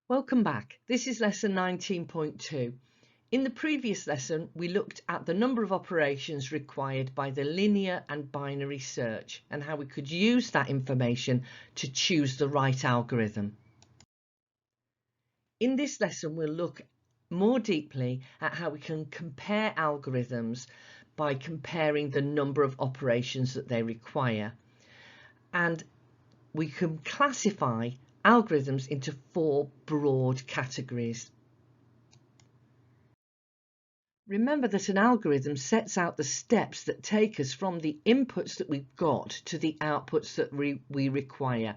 Welcome back. This is lesson 19.2. In the previous lesson, we looked at the number of operations required by the linear and binary search and how we could use that information to choose the right algorithm. In this lesson, we'll look more deeply at how we can compare algorithms by comparing the number of operations that they require. And we can classify algorithms into four broad categories. Remember that an algorithm sets out the steps that take us from the inputs that we've got to the outputs that we require.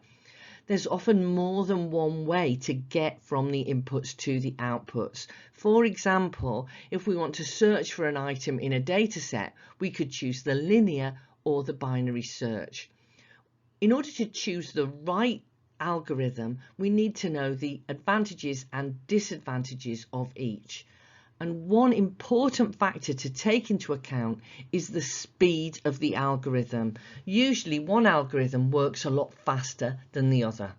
There's often more than one way to get from the inputs to the outputs. For example, if we want to search for an item in a data set, we could choose the linear or the binary search. In order to choose the right algorithm, we need to know the advantages and disadvantages of each. And one important factor to take into account is the speed of the algorithm. Usually one algorithm works a lot faster than the other.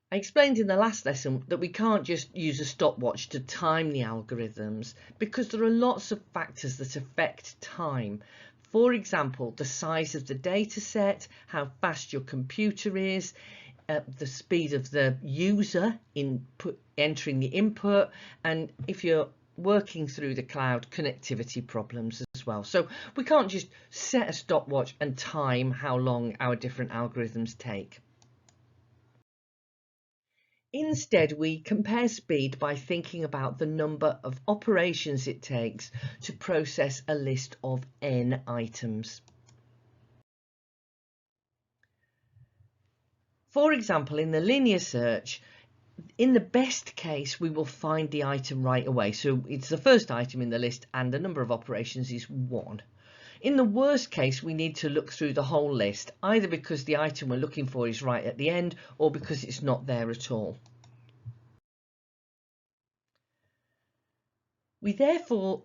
I explained in the last lesson that we can't just use a stopwatch to time the algorithms because there are lots of factors that affect time. For example, the size of the data set, how fast your computer is, the speed of the user in entering the input, and if you're working through the cloud, connectivity problems as well. So we can't just set a stopwatch and time how long our different algorithms take. Instead, we compare speed by thinking about the number of operations it takes to process a list of n items. For example, in the linear search, in the best case, we will find the item right away. So it's the first item in the list and the number of operations is 1. In the worst case, we need to look through the whole list, either because the item we're looking for is right at the end or because it's not there at all. We therefore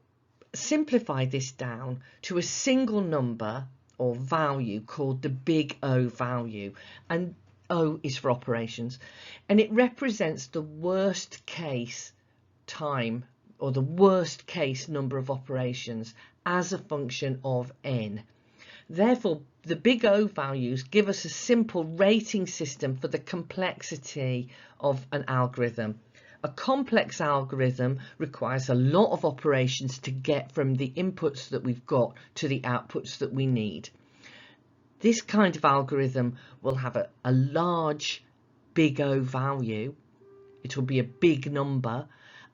simplify this down to a single number or value called the big O value, and O is for operations, and it represents the worst case time or the worst case number of operations as a function of n. Therefore, the big O values give us a simple rating system for the complexity of an algorithm. A complex algorithm requires a lot of operations to get from the inputs that we've got to the outputs that we need. This kind of algorithm will have a large big O value. It will be a big number,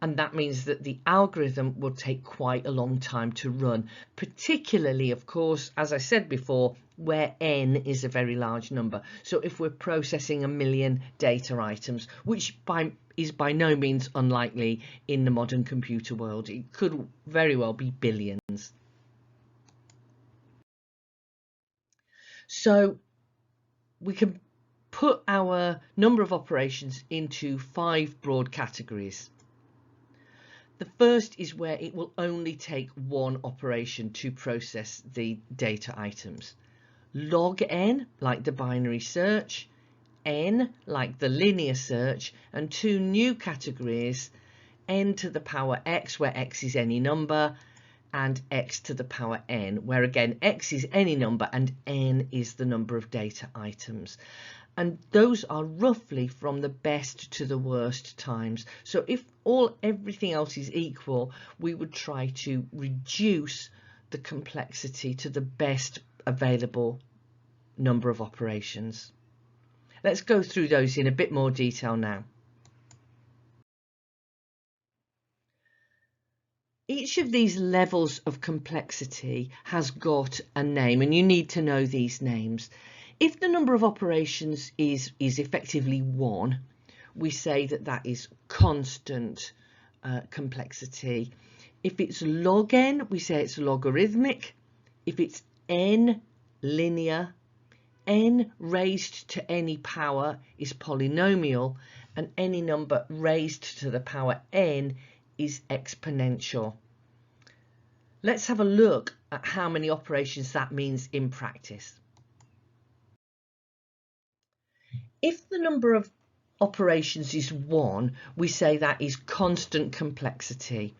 and that means that the algorithm will take quite a long time to run, particularly, of course, as I said before, where n is a very large number. So if we're processing 1 million data items, which is by no means unlikely in the modern computer world, it could very well be billions. So we can put our number of operations into 5 broad categories. The first is where it will only take one operation to process the data items. Log n, like the binary search, n, like the linear search, and 2 new categories, n to the power x, where x is any number, and x to the power n, where again x is any number and n is the number of data items. And those are roughly from the best to the worst times. So if everything else is equal, we would try to reduce the complexity to the best available number of operations. Let's go through those in a bit more detail now. Each of these levels of complexity has got a name, and you need to know these names. If the number of operations is effectively 1, we say that that is constant complexity. If it's log n, we say it's logarithmic. If it's n, linear. N raised to any power is polynomial, and any number raised to the power n is exponential. Let's have a look at how many operations that means in practice. If the number of operations is 1, we say that is constant complexity.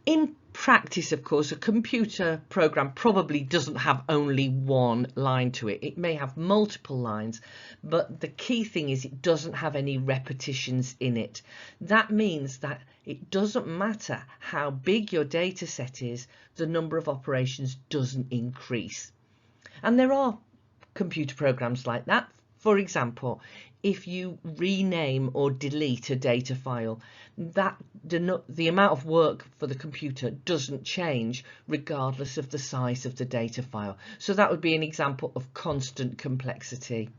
In practice, of course, a computer program probably doesn't have only one line to it. It may have multiple lines, but the key thing is it doesn't have any repetitions in it. That means that it doesn't matter how big your data set is, the number of operations doesn't increase. And there are computer programs like that. For example, if you rename or delete a data file, that the amount of work for the computer doesn't change regardless of the size of the data file. So that would be an example of constant complexity.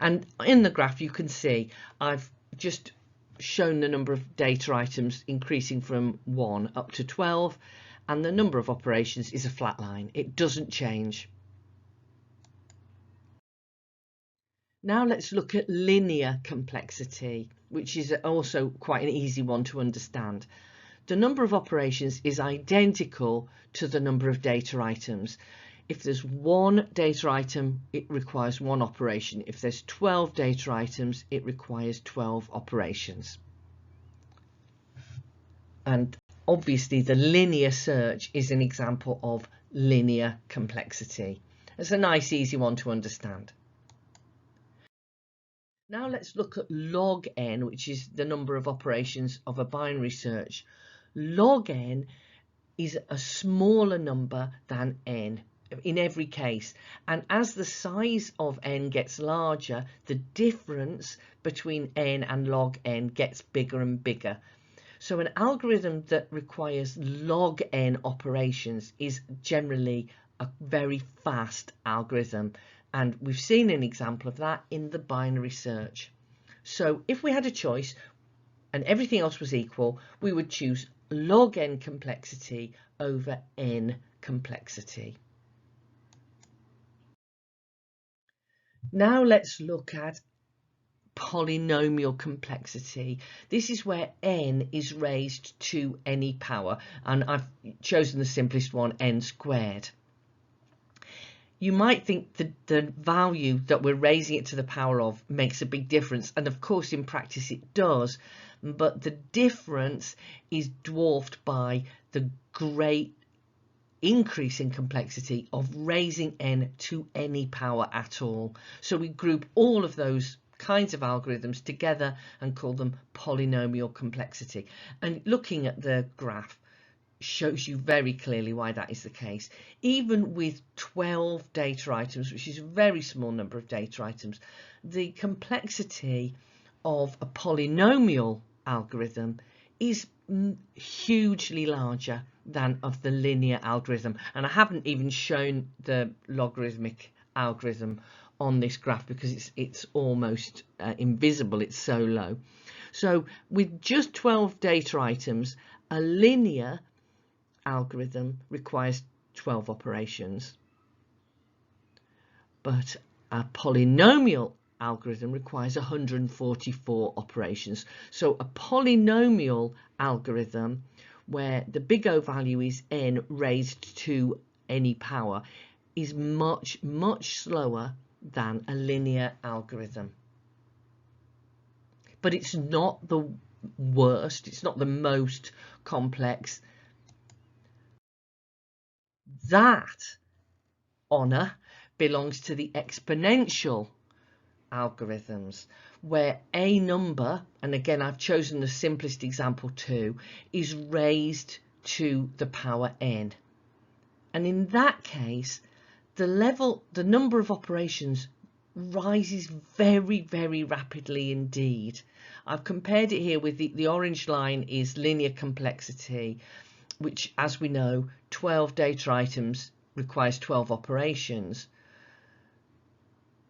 And in the graph you can see I've just shown the number of data items increasing from 1 up to 12, and the number of operations is a flat line. It doesn't change. Now let's look at linear complexity, which is also quite an easy one to understand. The number of operations is identical to the number of data items. If there's one data item, it requires one operation. If there's 12 data items, it requires 12 operations. And obviously the linear search is an example of linear complexity. It's a nice, easy one to understand. Now let's look at log n, which is the number of operations of a binary search. Log n is a smaller number than n in every case, and as the size of n gets larger, the difference between n and log n gets bigger and bigger. So an algorithm that requires log n operations is generally a very fast algorithm, and we've seen an example of that in the binary search. So if we had a choice and everything else was equal, we would choose log n complexity over n complexity. Now let's look at polynomial complexity. This is where n is raised to any power, and I've chosen the simplest one, n squared. You might think that the value that we're raising it to the power of makes a big difference, and of course in practice it does, but the difference is dwarfed by the great increase in complexity of raising n to any power at all. So we group all of those kinds of algorithms together and call them polynomial complexity. And looking at the graph shows you very clearly why that is the case. Even with 12 data items, which is a very small number of data items, the complexity of a polynomial algorithm is hugely larger than of the linear algorithm. And I haven't even shown the logarithmic algorithm on this graph because it's almost invisible, it's so low. So with just 12 data items, a linear algorithm requires 12 operations, but a polynomial algorithm requires 144 operations. So a polynomial algorithm where the big O value is n raised to any power is much slower than a linear algorithm. But it's not the worst, it's not the most complex. That honour belongs to the exponential algorithms, where a number, and again I've chosen the simplest example too, is raised to the power n. And in that case, the number of operations rises very rapidly indeed. I've compared it here with the orange line is linear complexity, which, as we know, 12 data items requires 12 operations.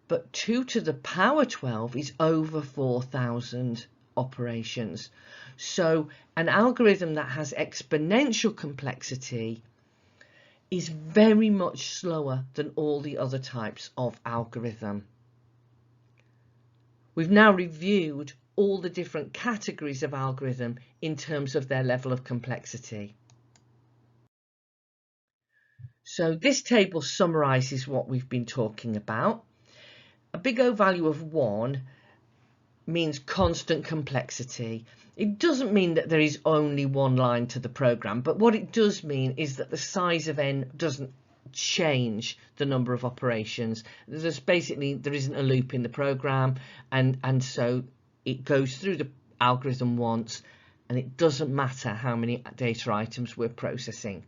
But 2 to the power 12 is over 4,000 operations. So an algorithm that has exponential complexity is very much slower than all the other types of algorithm. We've now reviewed all the different categories of algorithm in terms of their level of complexity. So this table summarises what we've been talking about. big O value of 1 means constant complexity. It doesn't mean that there is only one line to the program, but what it does mean is that the size of n doesn't change the number of operations. There isn't a loop in the program, and so it goes through the algorithm once, and it doesn't matter how many data items we're processing.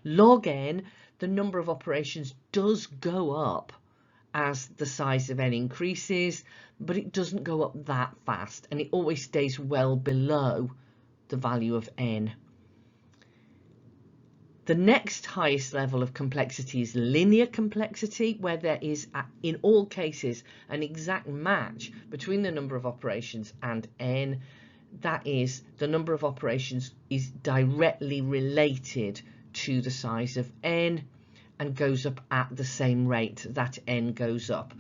Log n, the number of operations does go up as the size of n increases, but it doesn't go up that fast, and it always stays well below the value of n. The next highest level of complexity is linear complexity, where there is, in all cases, an exact match between the number of operations and n. That is, the number of operations is directly related to the size of n and goes up at the same rate that n goes up.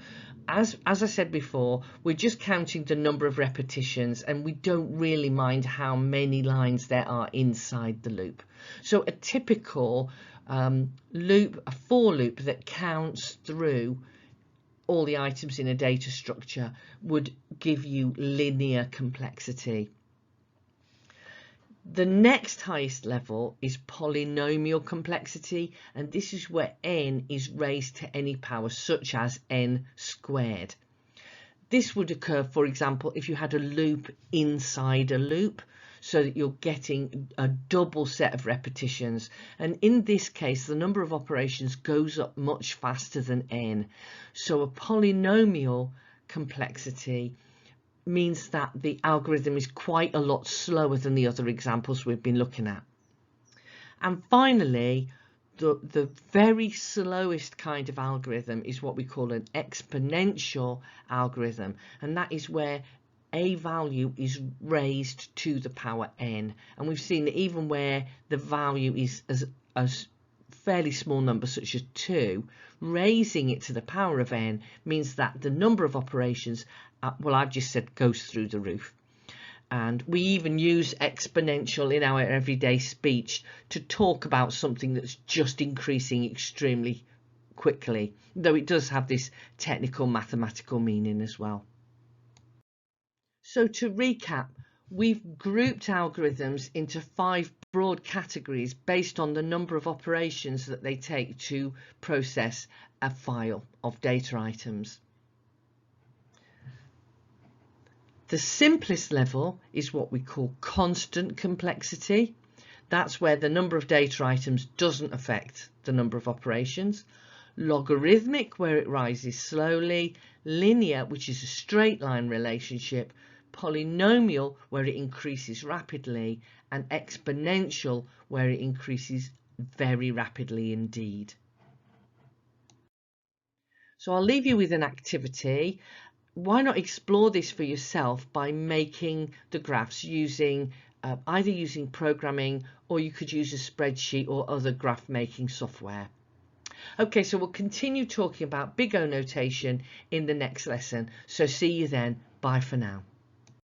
As I said before, we're just counting the number of repetitions, and we don't really mind how many lines there are inside the loop. So a typical loop, a for loop that counts through all the items in a data structure, would give you linear complexity. The next highest level is polynomial complexity, and this is where n is raised to any power, such as n squared. This would occur, for example, if you had a loop inside a loop, so that you're getting a double set of repetitions. And in this case, the number of operations goes up much faster than n. So a polynomial complexity means that the algorithm is quite a lot slower than the other examples we've been looking at. And finally, the very slowest kind of algorithm is what we call an exponential algorithm, and that is where a value is raised to the power n. And we've seen that even where the value is a fairly small number, such as 2, raising it to the power of n means that the number of operations, well, I've just said, goes through the roof. And we even use exponential in our everyday speech to talk about something that's just increasing extremely quickly, though it does have this technical mathematical meaning as well. So to recap, we've grouped algorithms into 5 broad categories based on the number of operations that they take to process a file of data items. The simplest level is what we call constant complexity. That's where the number of data items doesn't affect the number of operations. Logarithmic, where it rises slowly. Linear, which is a straight line relationship. Polynomial, where it increases rapidly. And exponential, where it increases very rapidly indeed. So I'll leave you with an activity. Why not explore this for yourself by making the graphs using either using programming, or you could use a spreadsheet or other graph making software. Okay, so we'll continue talking about big O notation in the next lesson. So see you then. Bye for now.